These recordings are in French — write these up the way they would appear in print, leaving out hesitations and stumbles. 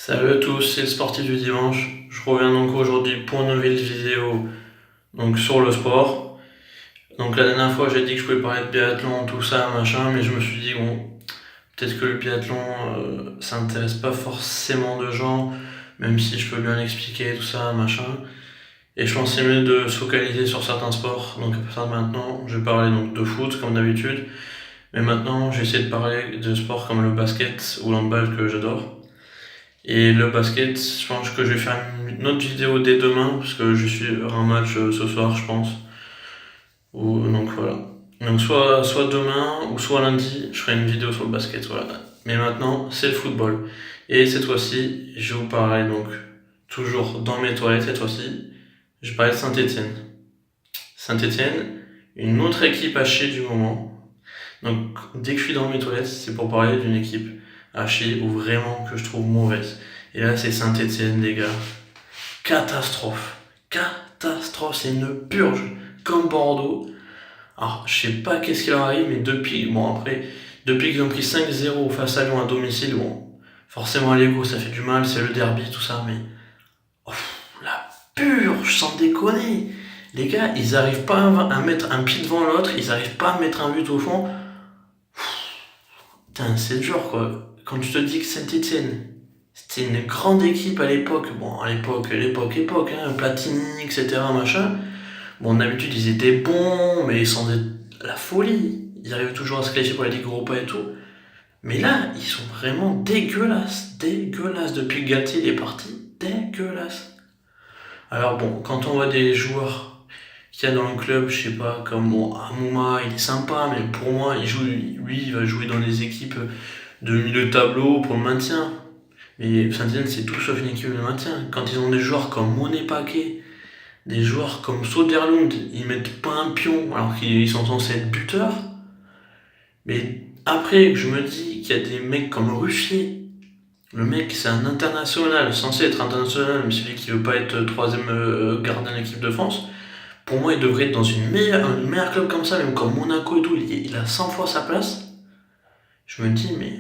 Salut à tous, c'est le sportif du dimanche. Je reviens donc aujourd'hui pour une nouvelle vidéo donc sur le sport. Donc la dernière fois j'ai dit que je pouvais parler de biathlon, tout ça, machin, mais je me suis dit bon, peut-être que le biathlon ça intéresse pas forcément de gens, même si je peux bien l'expliquer, tout ça, machin. Et je pensais mieux de se focaliser sur certains sports. Donc à partir de maintenant, je vais parler donc de foot comme d'habitude, mais maintenant j'essaie de parler de sports comme le basket ou l'handball que j'adore. Et le basket, je pense que je vais faire une autre vidéo dès demain, parce que je suis un match ce soir, je pense. Donc voilà. Donc soit demain ou soit lundi, je ferai une vidéo sur le basket, voilà. Mais maintenant, c'est le football. Et cette fois-ci, je vais vous parler donc toujours dans mes toilettes cette fois-ci. Je vais parler de Saint-Étienne. Saint-Étienne, une autre équipe hachée du moment. Donc dès que je suis dans mes toilettes, c'est pour parler d'une équipe hachée ou vraiment que je trouve mauvaise. Et là, c'est Saint-Étienne, les gars. Catastrophe. Catastrophe, c'est une purge. Comme Bordeaux. Alors, je sais pas qu'est-ce qui leur arrive, mais depuis qu'ils ont pris 5-0 face à Lyon à domicile, bon, forcément à l'ego, ça fait du mal, c'est le derby, tout ça, mais. La purge, sans déconner. Les gars, ils arrivent pas à mettre un pied devant l'autre, ils arrivent pas à mettre un but au fond. Putain, c'est dur, quoi. Quand tu te dis que Saint-Étienne, c'était une grande équipe à l'époque, bon, à l'époque, hein, Platini, etc., machin. Bon, d'habitude, ils étaient bons, mais ils sont de la folie. Ils arrivent toujours à se qualifier pour la Ligue Europa et tout. Mais là, ils sont vraiment dégueulasses, dégueulasses. Depuis que Galtier est parti, dégueulasses. Alors bon, quand on voit des joueurs qu'il y a dans le club, je sais pas, comme bon, Amouma, il est sympa, mais pour moi, il va jouer dans des équipes de milieu de tableau pour le maintien. Mais Saint-Etienne, c'est tout sauf une équipe de maintien. Quand ils ont des joueurs comme Monet Paquet, des joueurs comme Soderlund, ils mettent pas un pion alors qu'ils sont censés être buteurs. Mais après, je me dis qu'il y a des mecs comme Ruffier. Le mec, c'est un international, censé être international, mais celui qui veut pas être troisième gardien de l'équipe de France. Pour moi, il devrait être dans un meilleur club comme ça, même comme Monaco et tout. Il a 100 fois sa place. Je me dis, mais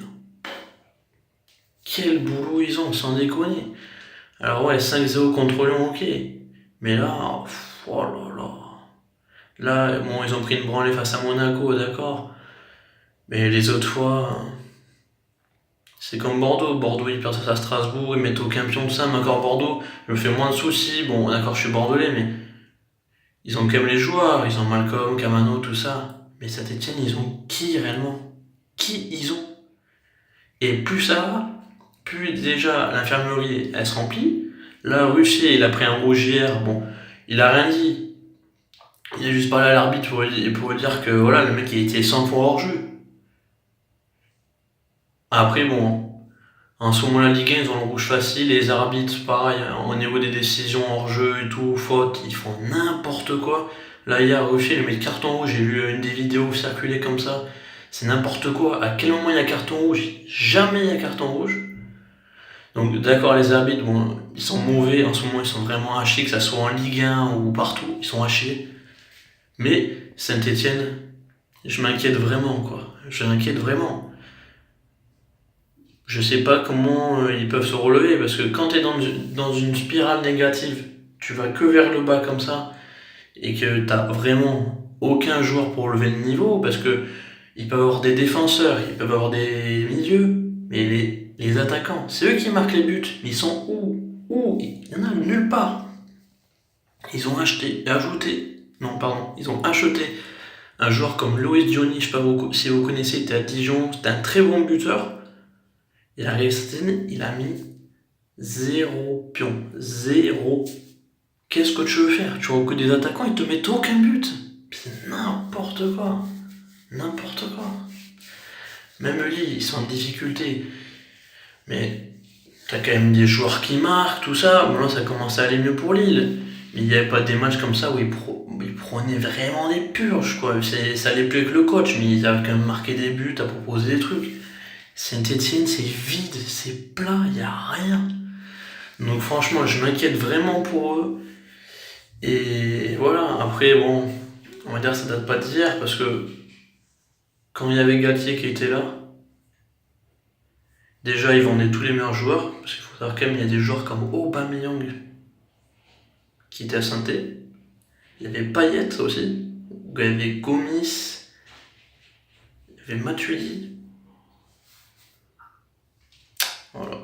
quel boulot ils ont, sans déconner. Alors ouais, 5-0 contre Lyon, ok. Mais là, oh là là. Là, bon, ils ont pris une branlée face à Monaco, d'accord. Mais les autres fois, c'est comme Bordeaux. Bordeaux, ils perdent face à Strasbourg, ils mettent aucun pion de ça. Mais encore Bordeaux, je me fais moins de soucis. Bon, d'accord, je suis bordelais, mais ils ont quand même les joueurs. Ils ont Malcolm, Camano, tout ça. Mais Saint-Etienne, ils ont qui réellement? Qui ils ont? Et plus ça va, plus déjà l'infirmerie, elle se remplit. Là, Russier, il a pris un rouge hier. Bon, il a rien dit. Il a juste parlé à l'arbitre pour lui dire que voilà, le mec il était 100 fois hors jeu. Après, bon, en ce moment, la Ligue 1, ils ont le rouge facile. Les arbitres, pareil, au niveau des décisions hors jeu et tout, faute, ils font n'importe quoi. Là, hier, Ruffier, il met carton rouge. J'ai vu une des vidéos circuler comme ça. C'est n'importe quoi. À quel moment il y a carton rouge? Jamais il y a carton rouge. Donc, d'accord, les arbitres, bon, ils sont mauvais. En ce moment, ils sont vraiment hachés, que ça soit en Ligue 1 ou partout. Ils sont hachés. Mais Saint-Etienne, je m'inquiète vraiment, quoi. Je m'inquiète vraiment. Je sais pas comment ils peuvent se relever, parce que quand tu es dans une spirale négative, tu vas que vers le bas comme ça, et que t'as vraiment aucun joueur pour lever le niveau, parce que ils peuvent avoir des défenseurs, ils peuvent avoir des milieux, mais les attaquants, c'est eux qui marquent les buts, mais ils sont où? Où? Il y en a nulle part. Ils ont ils ont acheté un joueur comme Loïs Diony, je sais pas si vous connaissez, il était à Dijon, c'était un très bon buteur. Il arrive cette année, il a mis zéro pion. Zéro. Qu'est-ce que tu veux faire? Tu vois que des attaquants, ils te mettent aucun but. C'est n'importe quoi. N'importe quoi. Même Lille, ils sont en difficulté. Mais t'as quand même des joueurs qui marquent, tout ça. Bon là, ça commence à aller mieux pour Lille. Mais il n'y avait pas des matchs comme ça où ils prenaient vraiment des purges, quoi. Ça allait plus avec le coach, mais ils avaient quand même marqué des buts, à proposer des trucs. Saint-Etienne, c'est vide, c'est plat, il n'y a rien. Donc franchement, je m'inquiète vraiment pour eux. Et voilà, après, bon, on va dire que ça date pas d'hier, parce que quand il y avait Galtier qui était là, Déjà, ils vendaient tous les meilleurs joueurs, parce qu'il faut savoir quand même, il y a des joueurs comme Aubameyang qui étaient à Saint-Étienne. Il y avait Payet aussi, il y avait Gomis, il y avait Matuidi. Voilà.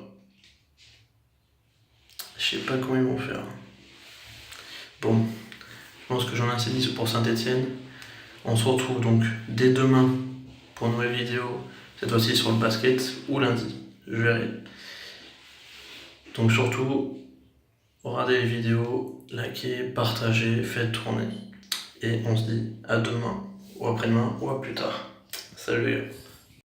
Je sais pas comment ils vont faire. Bon, je pense que j'en ai assez dit pour Saint-Etienne. On se retrouve donc dès demain pour une nouvelle vidéo, cette fois-ci sur le basket, ou lundi, je verrai. Donc surtout, regardez les vidéos, likez, partagez, faites tourner. Et on se dit à demain, ou après-demain, ou à plus tard. Salut.